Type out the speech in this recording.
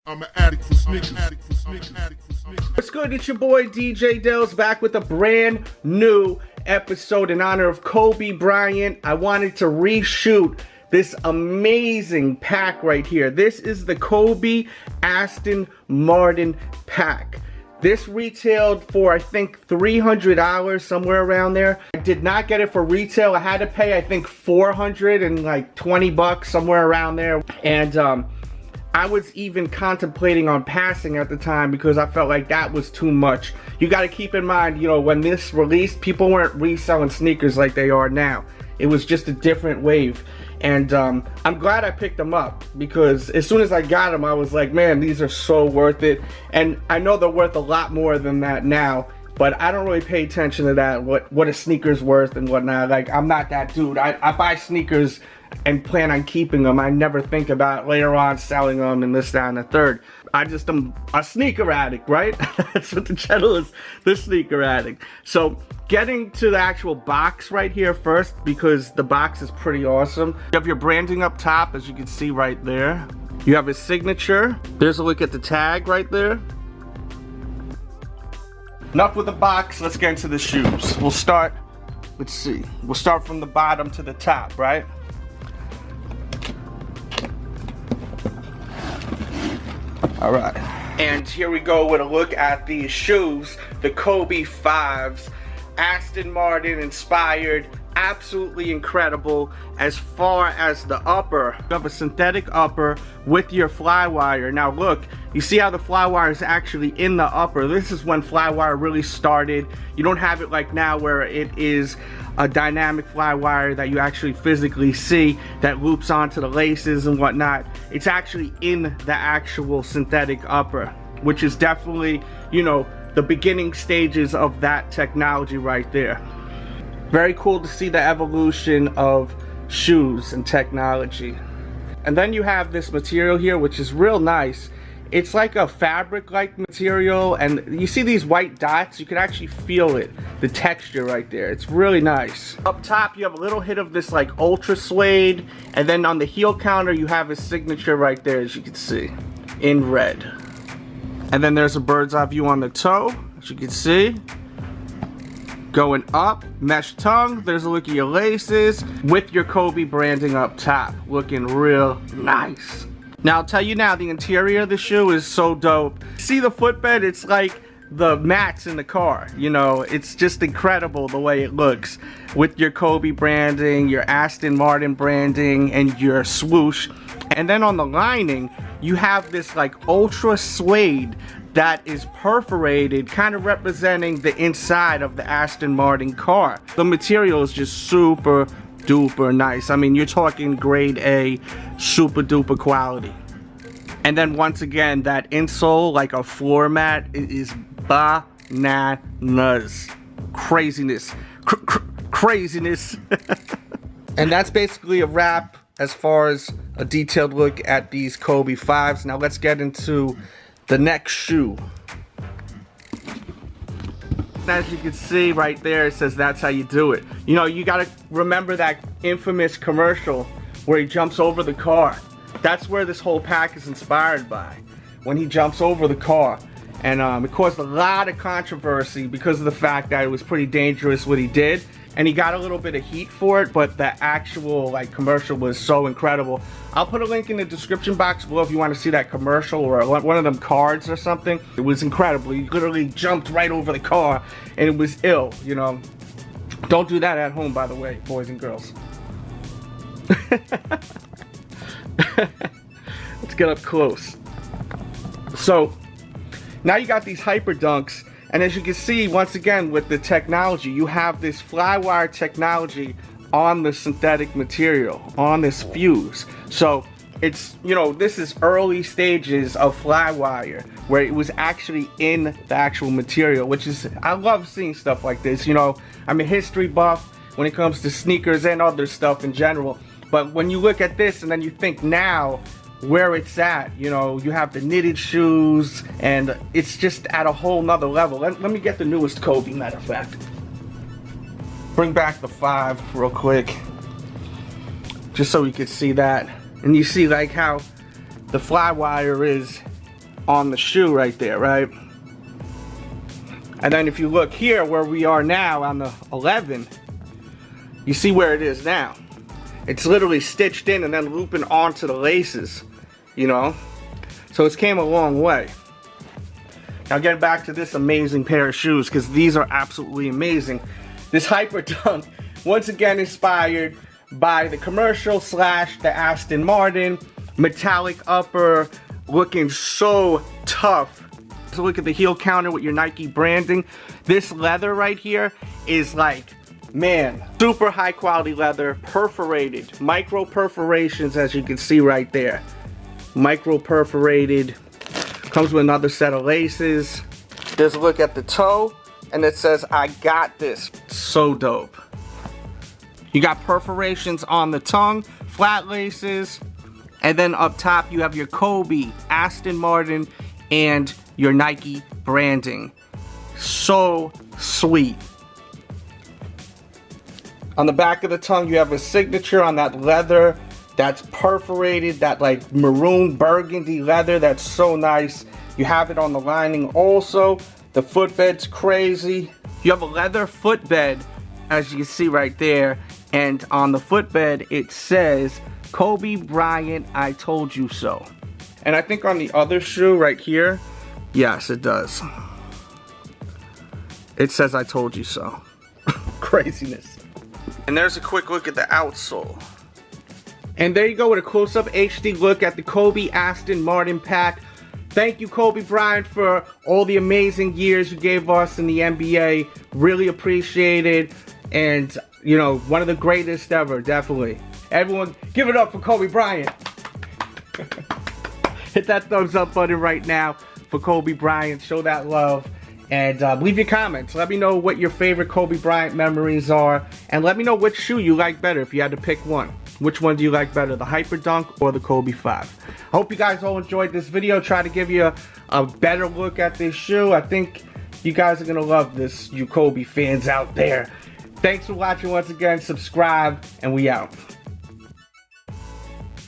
I'm an addict for sneakers. What's good? It's your boy DJ Dells back with a brand new episode in honor of Kobe Bryant. I wanted to reshoot this amazing pack right here. This is the Kobe Aston Martin pack. This retailed for I think $300, somewhere around there. I did not get it for retail. I had to pay I think $420, somewhere around there. And I was even contemplating on passing at the time because I felt like that was too much. You got to keep in mind, you know, when this released, people weren't reselling sneakers like they are now. It was just a different wave. And I'm glad I picked them up because as soon as I got them, I was like, man, these are so worth it. And I know they're worth a lot more than that now, but I don't really pay attention to that, what a sneaker's worth and whatnot. Like, I'm not that dude. I buy sneakers and plan on keeping them. I never think about later on selling them and this, that, and the third. I just am a sneaker addict, right? That's what the channel is, the sneaker addict. So getting to the actual box right here first, because the box is pretty awesome. You have your branding up top, as you can see right there. You have his signature. There's a look at the tag right there. Enough with the box, let's get into the shoes. We'll start, let's see. We'll start from the bottom to the top, right? All right, and here we go with a look at these shoes, the Kobe 5s, Aston Martin inspired, absolutely incredible. As far as the upper, you have a synthetic upper with your Flywire. Now look, you see how the Flywire is actually in the upper. This is when Flywire really started. You don't have it like now where it is a dynamic Flywire that you actually physically see that loops onto the laces and whatnot. It's actually in the actual synthetic upper, which is definitely, you know, the beginning stages of that technology right there. Very cool to see the evolution of shoes and technology. And then you have this material here, which is real nice. It's like a fabric-like material, and you see these white dots, you can actually feel it, the texture right there. It's really nice. Up top, you have a little hit of this like ultra suede, and then on the heel counter, you have his signature right there, as you can see, in red. And then there's a bird's eye view on the toe, as you can see. Going up, mesh tongue, there's a look at your laces with your Kobe branding up top, looking real nice. Now I'll tell you now, the interior of the shoe is so dope. See the footbed? It's like the mats in the car, you know, it's just incredible the way it looks with your Kobe branding, your Aston Martin branding, and your swoosh. And then on the lining, you have this like ultra suede that is perforated, kind of representing the inside of the Aston Martin car. The material is just super duper nice. I mean, you're talking grade A, super duper quality. And then once again, that insole, like a floor mat, it is bananas. Craziness. Craziness. And that's basically a wrap as far as a detailed look at these Kobe 5s. Now let's get into the next shoe. As you can see right there, it says that's how you do it. You know, you gotta remember that infamous commercial where he jumps over the car. That's where this whole pack is inspired by, when he jumps over the car. And it caused a lot of controversy because of the fact that it was pretty dangerous what he did, and he got a little bit of heat for it, but the actual like commercial was so incredible. I'll put a link in the description box below if you want to see that commercial or one of them cards or something. It was incredible. He literally jumped right over the car and it was ill, you know. Don't do that at home, by the way, boys and girls. Let's get up close. So now you got these hyper dunks, and as you can see, once again with the technology, you have this Flywire technology on the synthetic material, on this fuse. So it's, you know, this is early stages of Flywire where it was actually in the actual material, which is, I love seeing stuff like this. You know, I'm a history buff when it comes to sneakers and other stuff in general, but when you look at this and then you think now where it's at, you know, you have the knitted shoes and it's just at a whole nother level. Let me get the newest Kobe, matter of fact. Bring back the 5 real quick, just so you can see that. And you see like how the Flywire is on the shoe right there, right? And then if you look here where we are now on the 11, you see where it is now. It's literally stitched in and then looping onto the laces, you know? So it's came a long way. Now getting back to this amazing pair of shoes, because these are absolutely amazing. This Hyper Dunk, once again inspired by the commercial / the Aston Martin. Metallic upper, looking so tough. So look at the heel counter with your Nike branding. This leather right here is like, man, super high quality leather, perforated, micro perforations as you can see right there. Micro perforated, comes with another set of laces. There's a look at the toe and it says, I got this. So dope. You got perforations on the tongue, flat laces, and then up top you have your Kobe, Aston Martin, and your Nike branding. So sweet. On the back of the tongue you have a signature on that leather that's perforated, that like maroon burgundy leather. That's so nice. You have it on the lining also. The footbed's crazy. You have a leather footbed, as you can see right there, and on the footbed it says Kobe Bryant, I told you so. And I think on the other shoe right here, yes, it does. It says I told you so. Craziness. And there's a quick look at the outsole. And there you go with a close-up HD look at the Kobe Aston Martin pack. Thank you, Kobe Bryant, for all the amazing years you gave us in the NBA. Really appreciate it. And, you know, one of the greatest ever, definitely. Everyone, give it up for Kobe Bryant. Hit that thumbs up button right now for Kobe Bryant. Show that love. And leave your comments. Let me know what your favorite Kobe Bryant memories are. And let me know which shoe you like better if you had to pick one. Which one do you like better, the Hyper Dunk or the Kobe 5? I hope you guys all enjoyed this video. Try to give you a better look at this shoe. I think you guys are going to love this, you Kobe fans out there. Thanks for watching once again. Subscribe, and we out.